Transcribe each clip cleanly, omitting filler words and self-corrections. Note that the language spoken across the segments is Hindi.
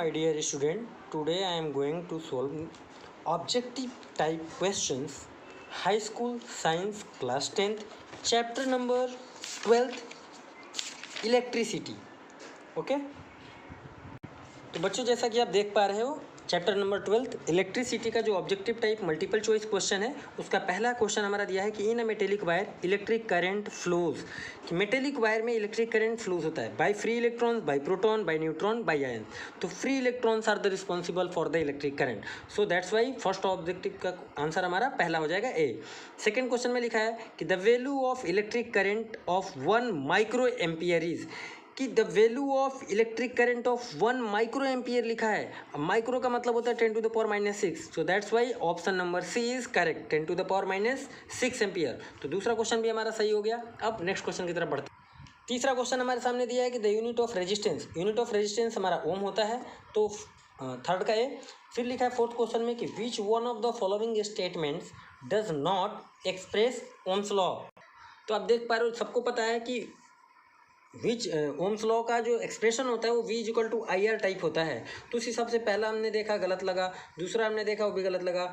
my dear student, today I am going to solve objective type questions, high school science class 10th, chapter number 12th, electricity. Okay, तो बच्चों जैसा कि आप देख पा रहे हो चैप्टर नंबर 12 इलेक्ट्रिसिटी का जो objective type multiple choice question है उसका पहला क्वेश्चन हमारा दिया है कि in a metallic wire electric current flows. कि मेटेलिक वायर में इलेक्ट्रिक करंट फ्लोज होता है by free electrons, by proton, by neutron, by ion. तो free electrons are the responsible for the electric current. So that's why first objective का आंसर हमारा पहला हो जाएगा ए. सेकेंड क्वेश्चन में लिखा है कि the value of electric current of 1 micro ampere is. कि the value of electric current of 1 micro ampere लिखा है. अब माइक्रो का मतलब होता है 10 to the power -6. So that's why option number C is correct, 10 to the power -6 ampere. तो दूसरा क्वेश्चन भी हमारा सही हो गया. अब नेक्स्ट क्वेश्चन की तरफ बढ़ते हैं. तीसरा क्वेश्चन हमारे सामने दिया है कि द यूनिट ऑफ रेजिस्टेंस हमारा ओम होता है. तो थर्ड का ए. फिर लिखा है फोर्थ क्वेश्चन में कि विच one of the following statements does not express Ohm's law. तो आप देख पा रहे हो, सबको पता है कि विच ओम्स लॉ का जो एक्सप्रेशन होता है वो V equal to IR type होता है. तो उस हिसाब से पहला हमने देखा गलत लगा, दूसरा हमने देखा वो भी गलत लगा.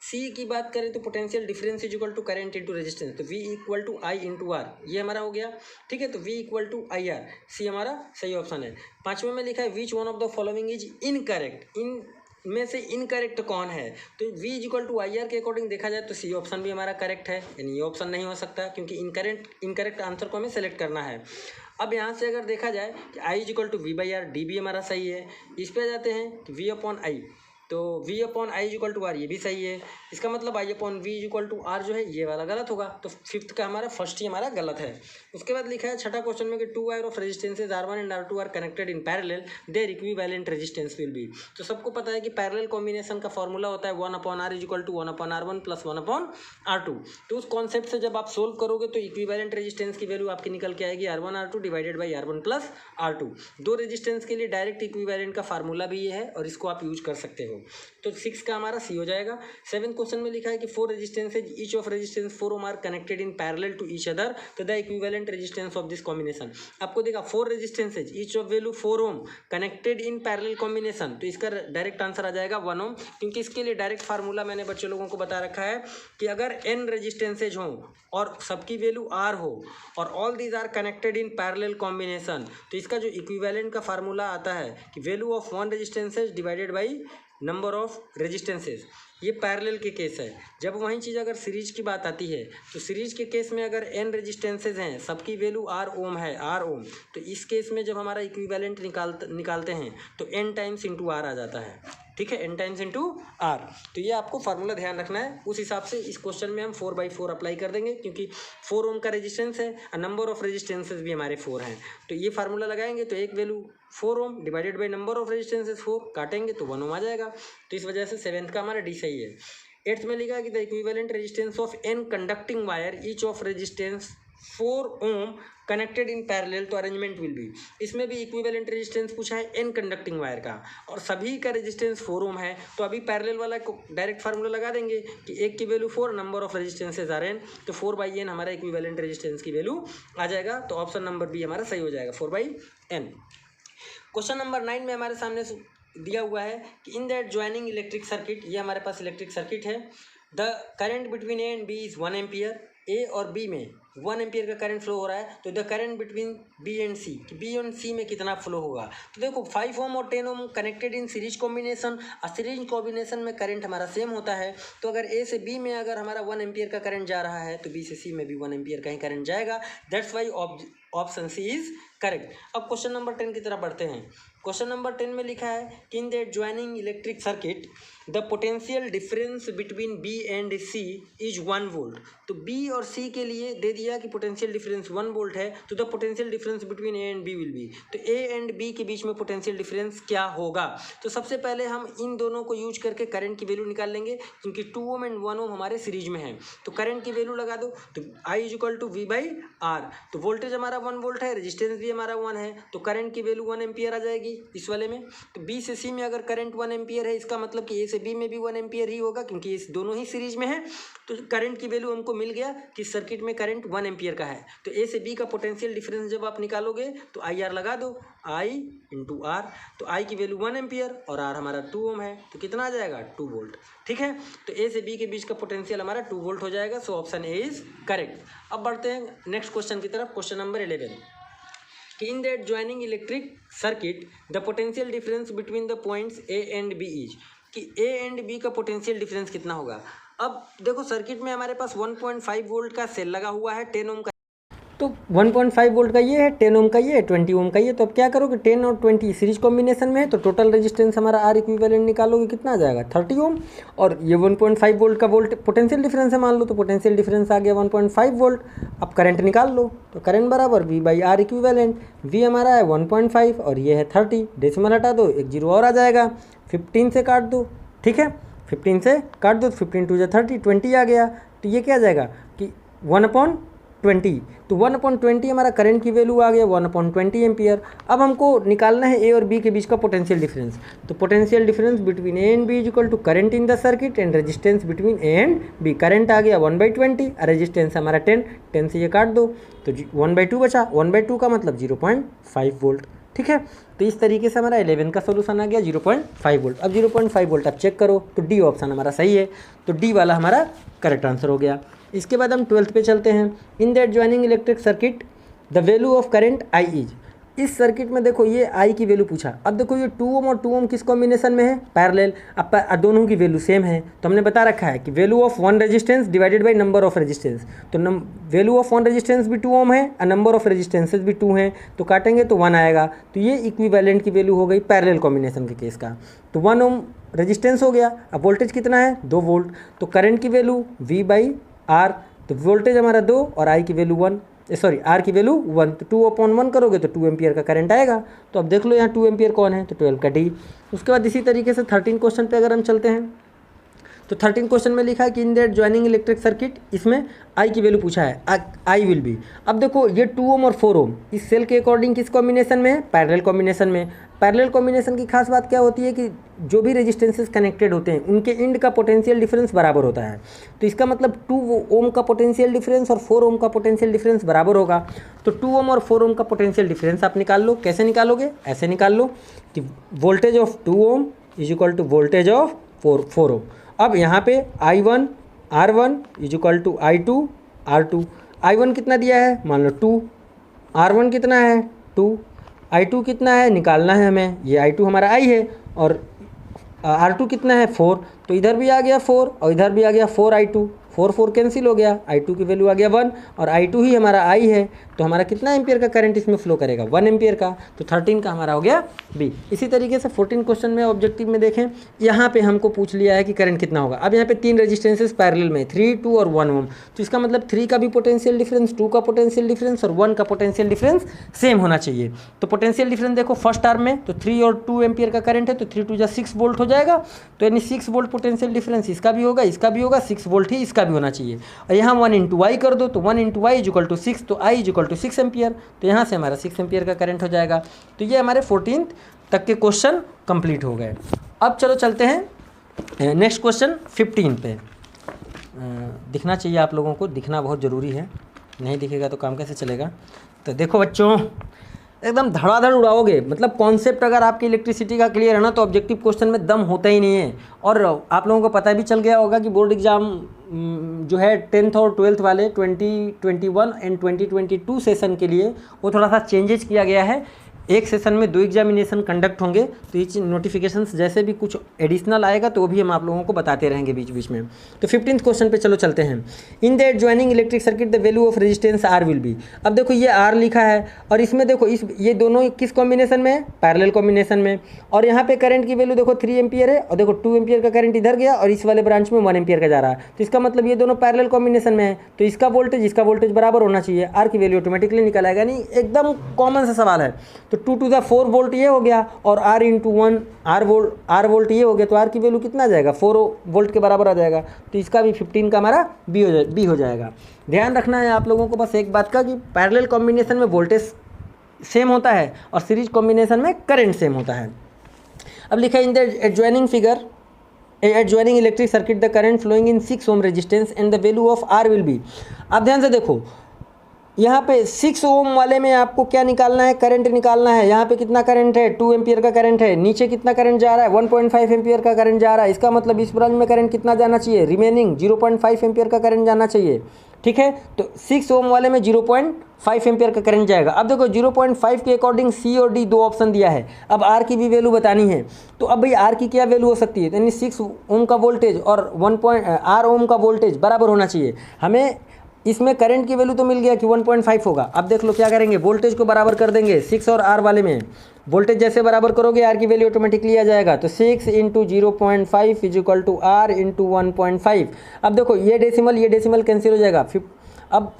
सी की बात करें तो potential difference is equal to current into resistance, तो V equal to I into R ये हमारा हो गया. ठीक है, तो V equal to IR, C हमारा सही ऑप्शन है. पाँचवें में लिखा है which one of the following is incorrect. इन में से इनकरेक्ट कौन है. तो V इक्वल टू IR के अकॉर्डिंग देखा जाए तो सी ऑप्शन भी हमारा करेक्ट है, यानी ये ऑप्शन नहीं हो सकता क्योंकि इनकरेक्ट आंसर को हमें सेलेक्ट करना है. अब यहाँ से अगर देखा जाए कि I equal to V/R, D भी हमारा सही है. इस पे जाते हैं कि V/I, तो V/I इक्वल टू R ये भी सही है. इसका मतलब I/V इक्वल टू R जो है ये वाला गलत होगा. तो फिफ्थ का हमारा फर्स्ट ही हमारा गलत है. उसके बाद लिखा है छठा क्वेश्चन में कि 2 wire of resistances R1 and R2 are connected in parallel, their equivalent resistance will be. तो सबको पता है कि पैरेलल कॉम्बिनेशन का फॉर्मूला होता है 1/R equal to 1/R1 plus 1/R2. तो उस कॉन्सेप्ट से जब आप सोल्व करोगे तो इक्विवेलेंट रेजिस्टेंस की वैल्यू आपकी निकल के आएगी R1 R2 divided by R1 plus R2. दो रेजिस्टेंस के लिए डायरेक्ट इक्विवेलेंट का फार्मूला भी ये है और इसको आप यूज कर सकते हो. तो 6 का हमारा सी हो जाएगा. 7th क्वेश्चन में लिखा है कि 4 resistances each of resistance 4 ohm are connected in parallel to each other, तो the equivalent resistance of this combination. आपको देखा 4 resistances each of value 4 ohm connected in parallel combination, तो इसका डायरेक्ट आंसर आ जाएगा 1 ओम. क्योंकि इसके लिए डायरेक्ट फार्मूला मैंने बच्चे लोगों को बता रखा है कि अगर n रेजिस्टेंसेज हों और सबकी वैल्यू r हो और all these are connected in parallel combination, तो इसका जो इक्विवेलेंट का फार्मूला आता है कि value of 1 resistances divided by number of resistances. ये पैरेलल के केस है. जब वही चीज़ अगर सीरीज की बात आती है तो सीरीज के केस में अगर n रेजिस्टेंसेज हैं, सबकी वैल्यू r ओम है, r ओम, तो इस केस में जब हमारा इक्विवेलेंट निकालते हैं तो n टाइम्स इंटू r आ जाता है. ठीक है, n टाइम्स इंटू r. तो ये आपको फार्मूला ध्यान रखना है. उस हिसाब से इस क्वेश्चन में हम 4/4 अप्लाई कर देंगे क्योंकि 4 ओम का रेजिस्टेंस है और नंबर ऑफ रेजिस्टेंसेज भी हमारे 4 हैं. तो ये फार्मूला लगाएंगे तो एक value 4 ohm divided by number of resistances 4 काटेंगे तो 1 ओम आ जाएगा. तो इस वजह से 7th का हमारा डी सही है. 8th में लिखा कि the equivalent resistance of n conducting wire each of resistance 4 ohm connected in parallel, तो अरेंजमेंट विल बी. इसमें भी इक्विवेलेंट रेजिस्टेंस पूछा है n कंडक्टिंग वायर का और सभी का रेजिस्टेंस 4 ओम है. तो अभी पैरेलल वाला को डायरेक्ट फार्मूला लगा देंगे कि एक की value 4, number of resistances are n, तो 4/n हमारा इक्विवेलेंट रेजिस्टेंस की वैल्यू आ जाएगा. तो ऑप्शन नंबर बी हमारा सही हो जाएगा 4/n. क्वेश्चन नंबर 9 में हमारे सामने दिया हुआ है कि in that joining electric circuit, ये हमारे पास इलेक्ट्रिक सर्किट है. The current between A and B is 1 ampere. A और बी में 1 एम्पियर का करंट फ्लो हो रहा है. तो the current between B and C, कि बी एंड सी में कितना फ्लो होगा. तो देखो 5 ओम और 10 ओम कनेक्टेड इन सीरीज कॉम्बिनेशन, और सीरीज कॉम्बिनेशन में करंट हमारा सेम होता है. तो अगर ए से बी में अगर हमारा 1 एम्पियर का करंट जा रहा है तो बी से सी में भी 1 एम्पियर का ही करंट जाएगा. That's why option C is correct. अब क्वेश्चन नंबर 10 की तरफ बढ़ते हैं. क्वेश्चन नंबर 10 में लिखा है कि in that joining electric circuit the potential difference between B and C is 1 volt. तो बी और सी के लिए दे दिया कि पोटेंशियल डिफरेंस 1 वोल्ट है. तो the potential difference between A and B will be. तो ए एंड बी के बीच में पोटेंशियल डिफरेंस क्या होगा. तो सबसे पहले हम इन दोनों को यूज करके करंट की वैल्यू निकाल लेंगे क्योंकि 2 ओम एंड 1 ओम हमारे सीरीज में है. तो करंट की वैल्यू लगा दो, तो I is equal to V/R. तो वोल्टेज हमारा 1 वोल्ट है, रेजिस्टेंस भी हमारा 1 है, तो करंट की वैल्यू 1 एम्पियर आ जाएगी. इस वाले में। तो बी से सी में अगर करंट 1 एम्पियर है, इसका मतलब कि ए से बी में भी 1 एम्पियर ही होगा, क्योंकि ये दोनों ही सीरीज में है। तो करंट की वैल्यू हमको मिल गया कि सर्किट में करंट 1 एम्पियर का है। तो ए से बी का पोटेंशियल डिफरेंस जब आप निकालोगे तो आई आर लगा दो, आई इंटू आर। तो आई की वैल्यू 1 एम्पियर और आर हमारा 2 ओम है, तो कितना आ जाएगा 2 वोल्ट। ठीक है, तो ए से बी के बीच का पोटेंशियल हमारा 2 वोल्ट हो जाएगा। So option A is correct. अब बढ़ते हैं नेक्स्ट क्वेश्चन की तरफ। क्वेश्चन नंबर 11 कि in that joining electric circuit the potential difference between the points A and B is, कि ए एंड बी का पोटेंशियल डिफरेंस कितना होगा। अब देखो सर्किट में हमारे पास 1.5 वोल्ट का सेल लगा हुआ है 10 ओम का। तो 1.5 वोल्ट का ये है, 10 ओम का ये है, 20 ओम का ये। तो अब क्या करोगे, 10 और 20 सीरीज कॉम्बिनेशन में है, तो टोटल रेजिस्टेंस हमारा आर इक्विवेलेंट निकालोगे, कितना आ जाएगा 30 ओम। और ये 1.5 वोल्ट का पोटेंशियल डिफरेंस है मान लो, तो पोटेंशियल डिफरेंस आ गया 1.5 वोल्ट। अब करंट निकाल लो, तो करंट बराबर V by R equivalent. V हमारा है 1.5 और ये है 30, डेसिमल हटा दो, एक जीरो और आ जाएगा, 15 से काट दो। ठीक है, 15 से काट दो, 15 टू 30, 20 आ गया। तो ये क्या आ जाएगा कि 1/20। तो 1/20 हमारा करंट की वैल्यू आ गया 1/20 एम्पियर। अब हमको निकालना है ए और बी के बीच का पोटेंशियल डिफरेंस। तो potential difference between A and B is equal to current in the circuit and resistance between A and B. Current आ गया 1/20, रेजिस्टेंस हमारा 10 से ये काट दो, तो 1/2 बचा। 1/2 का मतलब 0.5 वोल्ट। ठीक है, तो इस तरीके से हमारा 11 का सोल्यूशन आ गया 0.5 वोल्ट। अब 0.5 वोल्ट आप चेक करो, तो डी ऑप्शन हमारा सही है, तो डी वाला हमारा करेक्ट आंसर हो गया। इसके बाद हम 12th पे चलते हैं। इन that joining electric circuit the value of current I is. इस सर्किट में देखो ये आई की वैल्यू पूछा। अब देखो ये 2 ओम और 2 ओम किस कॉम्बिनेशन में है, पैरेलल। अब दोनों की वैल्यू सेम है, तो हमने बता रखा है कि value of one resistance divided by number of resistance. तो वैल्यू ऑफ वन रेजिस्टेंस भी 2 ओम है और नंबर ऑफ रेजिस्टेंसेज भी 2 हैं, तो काटेंगे तो 1 आएगा। तो ये इक्विवेलेंट की वैल्यू हो गई पैरेलल कॉम्बिनेशन के केस का। तो 1 ओम रेजिस्टेंस हो गया। अब वोल्टेज कितना है 2 वोल्ट, तो करंट की वैल्यू वी बाई आर। तो वोल्टेज हमारा 2 और आई की वैल्यू 1, सॉरी आर की वैल्यू 1। तो 2/1 करोगे तो 2 एम्पियर का करंट आएगा। तो अब देख लो यहाँ 2 एम्पियर कौन है, तो 12 का डी। उसके बाद इसी तरीके से 13 क्वेश्चन पे अगर हम चलते हैं, तो 13 क्वेश्चन में लिखा है कि in that joining electric circuit, इसमें आई की वैल्यू पूछा है, आई विल बी। अब देखो ये 2 ओम और 4 ओम इस सेल के अकॉर्डिंग किस कॉम्बिनेशन में है, पैरेलल कॉम्बिनेशन में। पैरेलल कॉम्बिनेशन की खास बात क्या होती है कि जो भी रेजिस्टेंसेस कनेक्टेड होते हैं उनके इंड का पोटेंशियल डिफरेंस बराबर होता है। तो इसका मतलब 2 ओम का पोटेंशियल डिफरेंस और 4 ओम का पोटेंशियल डिफरेंस बराबर होगा। तो 2 ओम और 4 ओम का पोटेंशियल डिफरेंस आप निकाल लो। कैसे निकालोगे, ऐसे निकाल लो कि voltage of 2 ohm is equal to voltage of 4 ohm. अब यहाँ पे I1 R1 is equal to I2 R2। I1 कितना दिया है मान लो 2, R1 कितना है 2, I2 कितना है निकालना है हमें, ये I2 हमारा I है, और R2 कितना है 4। तो इधर भी आ गया 4 और इधर भी आ गया 4I2, 4 कैंसिल हो गया, I2 की वैल्यू आ गया 1 और I2 ही हमारा I है। तो हमारा कितना एम्पियर का करंट इसमें फ्लो करेगा 1 एम्पियर का। तो 13 का हमारा हो गया बी। इसी तरीके से 14 क्वेश्चन में ऑब्जेक्टिव में देखें, यहाँ पे हमको पूछ लिया है कि करंट कितना होगा। अब यहाँ पे 3 रेजिस्टेंसेस पैरेलल में 3, 2 और 1 ओम। तो इसका मतलब 3 का भी पोटेंशियल डिफरेंस, 2 का पोटेंशियल डिफरेंस और 1 का पोटेंशियल डिफरेंस सेम होना चाहिए। तो पोटेंशियल डिफरेंस देखो फर्स्ट टर्म में तो 3 और 2 एम्पियर का करंट है, तो 3 2 6 वोल्ट हो जाएगा। तो यानी 6 वोल्ट पोटेंशियल डिफरेंस इसका भी होगा, इसका भी होगा, 6 वोल्ट ही इसका भी होना चाहिए। और यहाँ 1 इंटू वाई कर दो, तो 1 into Y is equal to 6, तो I is equal to 6 ampere. तो यहाँ से हमारा 6 एम्पियर का करंट हो जाएगा। तो ये हमारे 14 तक के क्वेश्चन कंप्लीट हो गए। अब चलो चलते हैं नेक्स्ट क्वेश्चन 15 पे। दिखना चाहिए आप लोगों को, दिखना बहुत ज़रूरी है, नहीं दिखेगा तो काम कैसे चलेगा। तो देखो बच्चों, एकदम धड़ाधड़ उड़ाओगे, मतलब कॉन्सेप्ट अगर आपकी इलेक्ट्रिसिटी का क्लियर है ना, तो ऑब्जेक्टिव क्वेश्चन में दम होता ही नहीं है। और आप लोगों को पता भी चल गया होगा कि बोर्ड एग्ज़ाम जो है 10th और 12th वाले 2021 एंड 2022 सेशन के लिए वो थोड़ा सा चेंजेस किया गया है। एक सेशन में 2 एग्जामिनेशन कंडक्ट होंगे, तो ये नोटिफिकेशंस जैसे भी कुछ एडिशनल आएगा तो वो भी हम आप लोगों को बताते रहेंगे बीच बीच में। तो 15th क्वेश्चन पे चलो चलते हैं। इन that joining electric circuit the value of resistance R will be. अब देखो ये आर लिखा है और इसमें देखो ये दोनों किस कॉम्बिनेशन में है, पैरेलल कॉम्बिनेशन में। और यहाँ पे करंट की वैल्यू देखो 3 एम्पियर है और देखो 2 एम्पियर का करंट इधर गया और इस वाले ब्रांच में 1 एम्पियर का जा रहा है। तो इसका मतलब ये दोनों पैरेलल कॉम्बिनेशन में है, तो इसका वोल्टेज बराबर होना चाहिए। आर की वैल्यू ऑटोमेटिकली निकल आएगा, नहीं एकदम कॉमन सा सवाल है। तो 2 टू द 4 वोल्ट ये हो गया और R इंटू 1 आर वोल्ट ये हो गया, तो R की वैल्यू कितना आ जाएगा 4 वोल्ट के बराबर आ जाएगा। तो इसका भी 15 का हमारा बी हो जाएगा। ध्यान रखना है आप लोगों को बस एक बात का कि पैरेलल कॉम्बिनेशन में वोल्टेज सेम होता है और सीरीज कॉम्बिनेशन में करंट सेम होता है। अब लिखा है in the adjoining figure adjoining electric circuit the current flowing in 6 ohm resistance and the value of R will be. अब ध्यान से देखो यहाँ पे 6 ओम वाले में आपको क्या निकालना है, करंट निकालना है। यहाँ पे कितना करंट है, 2 एम्पियर का करंट है। नीचे कितना करंट जा रहा है, 1.5 एम्पियर का करंट जा रहा है। इसका मतलब इस ब्रांच में करंट कितना जाना चाहिए, रिमेनिंग 0.5 एम्पियर का करंट जाना चाहिए। ठीक है, तो 6 ओम वाले में 0.5 एम्पियर का करंट जाएगा। अब देखो 0.5 के अकॉर्डिंग सी और डी दो ऑप्शन दिया है। अब आर की भी वैल्यू बतानी है, तो अब भाई आर की क्या वैल्यू हो सकती है, यानी 6 ओम का वोल्टेज और 1 ओम का वोल्टेज बराबर होना चाहिए। हमें इसमें करंट की वैल्यू तो मिल गया कि 1.5 होगा। अब देख लो क्या करेंगे, वोल्टेज को बराबर कर देंगे 6 और आर वाले में। वोल्टेज जैसे बराबर करोगे आर की वैल्यू ऑटोमेटिकली आ जाएगा। तो 6 into 0.5 is equal to R into 1.5। अब देखो ये डेसिमल कैंसिल हो जाएगा। अब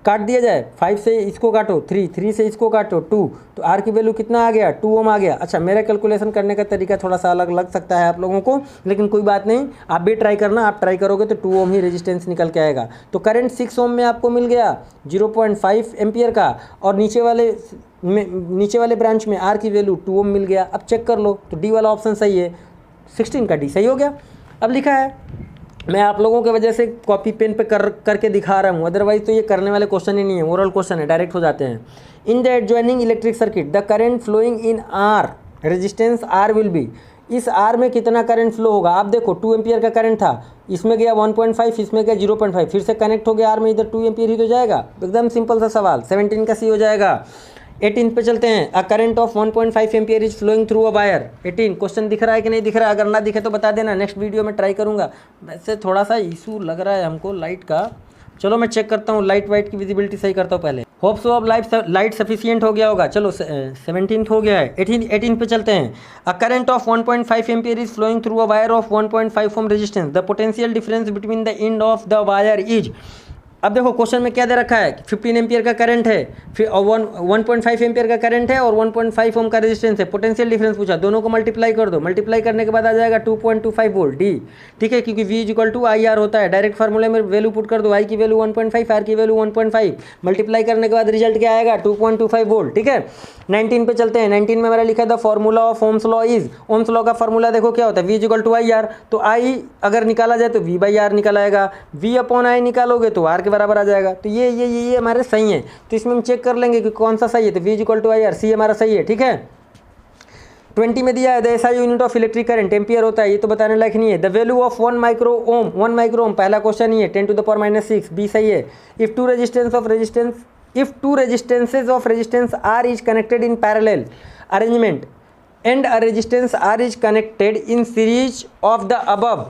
काट दिया जाए, 5 से इसको काटो 3 से इसको काटो 2, तो आर की वैल्यू कितना आ गया, 2 ओम आ गया। अच्छा, मेरा कैलकुलेशन करने का तरीका थोड़ा सा अलग लग सकता है आप लोगों को, लेकिन कोई बात नहीं, आप भी ट्राई करना। आप ट्राई करोगे तो 2 ओम ही रेजिस्टेंस निकल के आएगा। तो करंट 6 ओम में आपको मिल गया 0.5 एम्पियर का, और नीचे वाले ब्रांच में आर की वैल्यू 2 ओम मिल गया। अब चेक कर लो, तो डी वाला ऑप्शन सही है, 16 का डी सही हो गया। अब लिखा है, मैं आप लोगों के वजह से कॉपी पेन पे करके दिखा रहा हूँ, अदरवाइज तो ये करने वाले क्वेश्चन ही नहीं है, ओरल क्वेश्चन है, डायरेक्ट हो जाते हैं। In the adjoining electric circuit the current flowing in R resistance R will be. इस आर में कितना करंट फ्लो होगा। आप देखो 2 एम्पियर का करंट था, इसमें गया 1.5, इसमें गया 0.5, फिर से कनेक्ट हो गया आर में, इधर 2 एम्पियर ही तो जाएगा। एकदम सिंपल सा सवाल, 17 का सी हो जाएगा। 18 पे चलते हैं। A current of 1.5 ampere is flowing through a wire. 18 question दिख रहा है कि नहीं दिख रहा है, अगर ना दिखे तो बता देना, नेक्स्ट वीडियो में ट्राई करूंगा। वैसे थोड़ा सा इशू लग रहा है हमको लाइट का, चलो मैं चेक करता हूँ, लाइट वाइट की विजिबिलिटी सही करता हूँ पहले। होप सो अब लाइट सफिशियंट हो गया होगा। चलो 17 हो गया है। 18 पे चलते हैं। A current of 1.5 ampere is flowing through a wire of 1.5 ohm resistance. The potential difference between the end of the wire is. अब देखो क्वेश्चन में क्या दे रखा है, 15 एम्पियर का करंट है, फिर 1.5 एम्पियर का करंट है और 1.5 ओम का रेजिस्टेंस है। पोटेंशियल डिफरेंस पूछा, दोनों को मल्टीप्लाई कर दो, मल्टीप्लाई करने के बाद आ जाएगा 2.25 वोल्ट डी। ठीक है, क्योंकि V equal to I R होता है। डायरेक्ट फार्मूले में वैल्यू पुट कर दो, आई की वैल्यू 1.5, आर की वैल्यू 1.5, मल्टीप्लाई करने के बाद रिजल्ट क्या आएगा, 2.25 वोल्ट। ठीक है, 19 पे चलते हैं। 19 में मेरा लिखा है the formula of Ohm's law is. Ohm's law का फॉर्मूला देखो क्या होता है, V equal to I R. तो आई अगर निकाला जाए तो V बाई आर निकल आएगा, V अपॉन आई निकालोगे तो आर के बराबर आ जाएगा। तो ये हमारे सही है। तो इसमें हम चेक कर लेंगे कि कौन सा सही है। तो V equal to I R, C हमारा सही है। ठीक है, 20 में दिया है the SI unit of electric current ampere होता है, ये तो बताने लायक नहीं है। The value of 1 micro ohm, 1 micro ohm पहला क्वेश्चन ही है, 10 टू द पावर -6, बी सही है। If two resistances of resistance R is connected in parallel arrangement and a resistance R is connected in series of the above,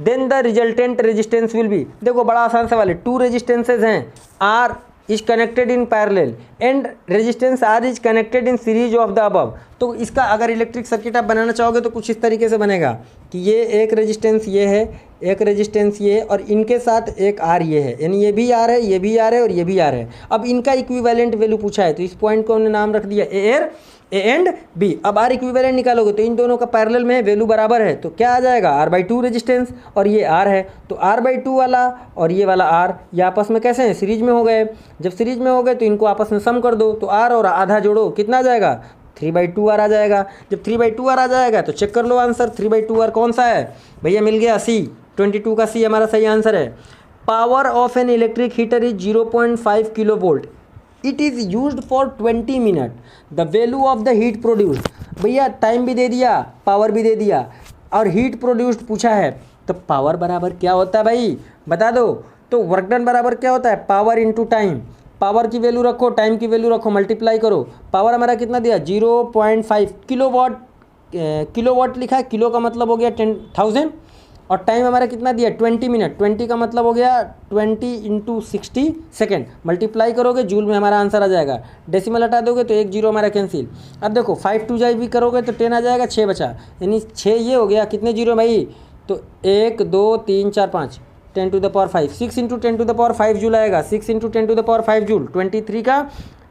then the resultant resistance will be. देखो बड़ा आसान सवाल है, 2 रेजिस्टेंसेज हैं, R is connected in parallel and resistance R is connected in series of the above. तो इसका अगर इलेक्ट्रिक सर्किट आप बनाना चाहोगे तो कुछ इस तरीके से बनेगा कि ये एक रेजिस्टेंस ये है, एक रेजिस्टेंस ये है, और इनके साथ एक आर ये है, यानी ये भी आर है, ये भी आर है और ये भी आर है। अब इनका इक्विवेलेंट वैल्यू पूछा है, तो इस पॉइंट को हमने नाम रख दिया ए एंड बी। अब आर इक्विवेलेंट निकालोगे तो इन दोनों का पैरेलल में वैल्यू बराबर है, तो क्या आ जाएगा, R/2 रेजिस्टेंस, और ये R है, तो R/2 वाला और ये वाला R ये आपस में कैसे हैं, सीरीज में हो गए। जब सीरीज में हो गए तो इनको आपस में सम कर दो, तो R और आधा जोड़ो, कितना आ जाएगा, 3/2R आ जाएगा। जब 3/2R आ जाएगा तो चेक कर लो आंसर, 3/2R कौन सा है भैया, मिल गया C, 22 का C हमारा सही आंसर है। Power of an electric heater is 0.5 kilo volt, it is used for 20 minute, the value of the heat produced. भैया टाइम भी दे दिया, पावर भी दे दिया, और हीट प्रोड्यूस्ड पूछा है, तो पावर बराबर क्या होता है भाई बता दो। तो वर्क डन बराबर क्या होता है, पावर इंटू टाइम। पावर की वैल्यू रखो, टाइम की वैल्यू रखो, मल्टीप्लाई करो। पावर हमारा कितना दिया, 0.5 किलोवाट, किलोवाट लिखा है, किलो का मतलब हो गया 10,000, और टाइम हमारा कितना दिया 20 मिनट, 20 का मतलब हो गया 20 इंटू 60 सेकेंड, मल्टीप्लाई करोगे जूल में हमारा आंसर आ जाएगा। डेसिमल हटा दोगे तो 1 0 हमारा कैंसिल। अब देखो 5 2 जाए भी करोगे तो 10 आ जाएगा, 6 बचा, यानी 6 ये हो गया, कितने जीरो भाई, तो 1 2 3 4 5, 10 to the power 5, 6 into 10 to the power 5 joule आएगा, 6 into 10 to the power 5 joule, 23 का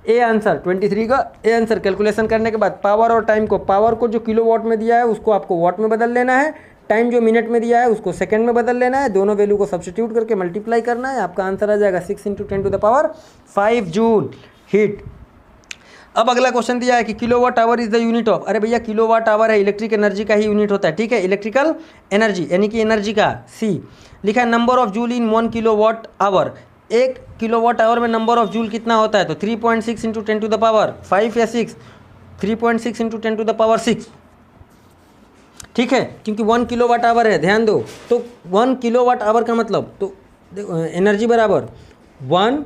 ए आंसर, 23 का ए आंसर। कैलकुलेशन करने के बाद पावर और टाइम को, पावर को जो किलो वाट में दिया है उसको आपको वाट में बदल लेना है, टाइम जो मिनट में दिया है उसको सेकंड में बदल लेना है, दोनों वैल्यू को सब्स्टिट्यूट करके मल्टीप्लाई करना है, आपका आंसर आ जाएगा 6 into 10 to the power 5 joule heat. अब अगला क्वेश्चन दिया है कि kilowatt hour is the unit of, अरे भैया किलोवाट आवर है इलेक्ट्रिक एनर्जी का ही यूनिट होता है, ठीक है, इलेक्ट्रिकल एनर्जी यानी कि एनर्जी का। सी लिखा है number of joule in 1 kilowatt our, 1 kilowatt our में नंबर ऑफ जूल कितना होता है, तो 3.6 इंटू 10 टू द पावर 5 या 6, 3.6 इंटू 10 टू द पावर 6, ठीक है, क्योंकि 1 किलोवाट आवर है, ध्यान दो। तो 1 किलोवाट आवर का मतलब तो एनर्जी बराबर 1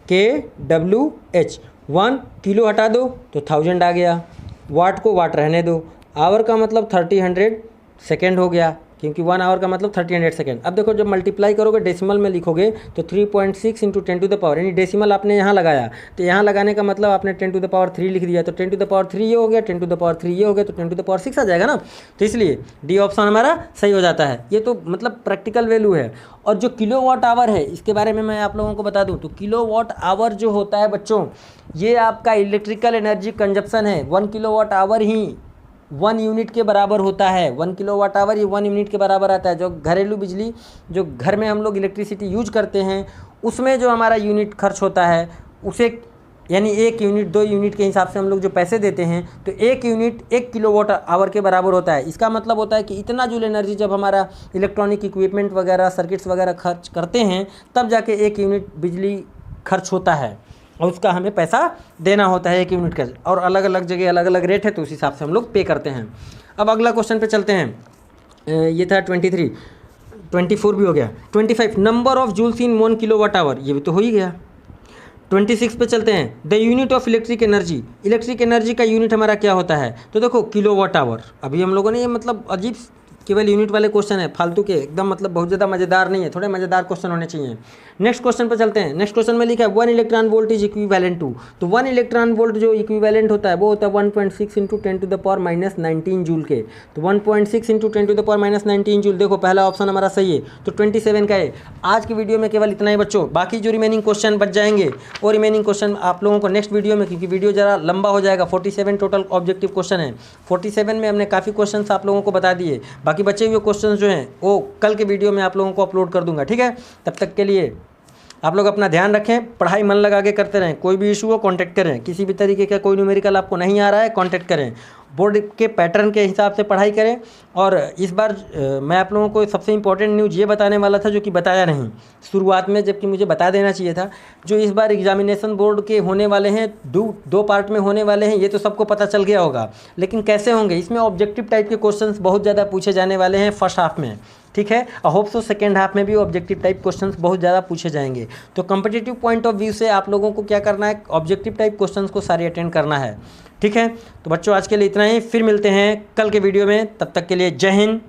kWh, 1 किलो हटा दो तो 1000 आ गया, वाट को वाट रहने दो, आवर का मतलब 30 सेकेंड हो गया, क्योंकि 1 आवर का मतलब 30 सेकेंड। अब देखो जब मल्टीप्लाई करोगे डेसिमल में लिखोगे तो 3.6 इंटू 10 टू द पावर, यानी डेसिमल आपने यहाँ लगाया तो यहाँ लगाने का मतलब आपने 10 टू द पावर 3 लिख दिया, तो 10 टू द पावर 3 ये हो गया, 10 टू द पावर 3 ये हो गया, तो 10 टू द पावर 6 आ जाएगा ना। तो इसलिए डी ऑप्शन हमारा सही हो जाता है। ये तो मतलब प्रैक्टिकल वैल्यू है। और जो किलोवाट आवर है इसके बारे में मैं आप लोगों को बता दूँ, तो किलोवाट आवर जो होता है बच्चों, ये आपका इलेक्ट्रिकल एनर्जी कंजप्शन है। 1 किलोवाट आवर ही 1 यूनिट के बराबर होता है, 1 किलोवाट आवर ये 1 यूनिट के बराबर आता है। जो घरेलू बिजली जो घर में हम लोग इलेक्ट्रिसिटी यूज करते हैं उसमें जो हमारा यूनिट खर्च होता है उसे, यानी 1 यूनिट 2 यूनिट के हिसाब से हम लोग जो पैसे देते हैं, तो 1 यूनिट 1 किलोवाट आवर के बराबर होता है। इसका मतलब होता है कि इतना जूल एनर्जी जब हमारा इलेक्ट्रॉनिक इक्विपमेंट वगैरह सर्किट्स वगैरह खर्च करते हैं तब जाके 1 यूनिट बिजली खर्च होता है, और उसका हमें पैसा देना होता है 1 यूनिट का। और अलग अलग जगह अलग अलग रेट है, तो उस हिसाब से हम लोग पे करते हैं। अब अगला क्वेश्चन पे चलते हैं। ये था 23, 24 भी हो गया। 25 number of joules in 1 kilowatt hour, ये भी तो हो ही गया। 26 पे चलते हैं। The unit of electric energy, electric energy का यूनिट हमारा क्या होता है, तो देखो किलोवाट आवर। अभी हम लोगों ने ये मतलब अजीब केवल यूनिट वाले क्वेश्चन है, फालतू के एकदम, मतलब बहुत ज़्यादा मज़ेदार नहीं है, थोड़े मज़ेदार क्वेश्चन होने चाहिए। नेक्स्ट क्वेश्चन पर चलते हैं। नेक्स्ट क्वेश्चन में लिखा है 1 electron volt is equivalent to, तो 1 इलेक्ट्रॉन वोल्ट जो इक्विवेलेंट होता है वो होता है 1.6 into 10 to the power -19 joule के। तो 1.6 into 10 to the power -19 joule, देखो पहला ऑप्शन हमारा सही है, तो 27 का है। आज की वीडियो में केवल इतना ही बच्चों, बाकी जो रिमेनिंग क्वेश्चन बच जाएंगे वो रिमेनिंग क्वेश्चन आप लोगों को नेक्स्ट वीडियो में, क्योंकि वीडियो ज़रा लंबा हो जाएगा, 47 टोटल ऑब्जेक्टिव क्वेश्चन है। 47 में हमने काफ़ी क्वेश्चन आप लोगों को बता दिए, बाकी बचे हुए क्वेश्चन जो हैं वो कल के वीडियो में आप लोगों को अपलोड कर दूंगा, ठीक है। तब तक के लिए आप लोग अपना ध्यान रखें, पढ़ाई मन लगा के करते रहें। कोई भी इशू हो कांटेक्ट करें, किसी भी तरीके का कोई न्यूमेरिकल आपको नहीं आ रहा है कांटेक्ट करें, बोर्ड के पैटर्न के हिसाब से पढ़ाई करें। और इस बार मैं आप लोगों को सबसे इम्पोर्टेंट न्यूज़ ये बताने वाला था जो कि बताया नहीं शुरुआत में, जबकि मुझे बता देना चाहिए था। जो इस बार एग्जामिनेशन बोर्ड के होने वाले हैं, दो पार्ट में होने वाले हैं, ये तो सबको पता चल गया होगा, लेकिन कैसे होंगे, इसमें ऑब्जेक्टिव टाइप के क्वेश्चंस बहुत ज़्यादा पूछे जाने वाले हैं फर्स्ट हाफ में, ठीक है। I hope so second half में भी ऑब्जेक्टिव टाइप क्वेश्चंस बहुत ज़्यादा पूछे जाएंगे। तो कॉम्पिटिटिव पॉइंट ऑफ व्यू से आप लोगों को क्या करना है, ऑब्जेक्टिव टाइप क्वेश्चंस को सारे अटेंड करना है, ठीक है। तो बच्चों आज के लिए इतना ही, फिर मिलते हैं कल के वीडियो में, तब तक के लिए जय हिंद।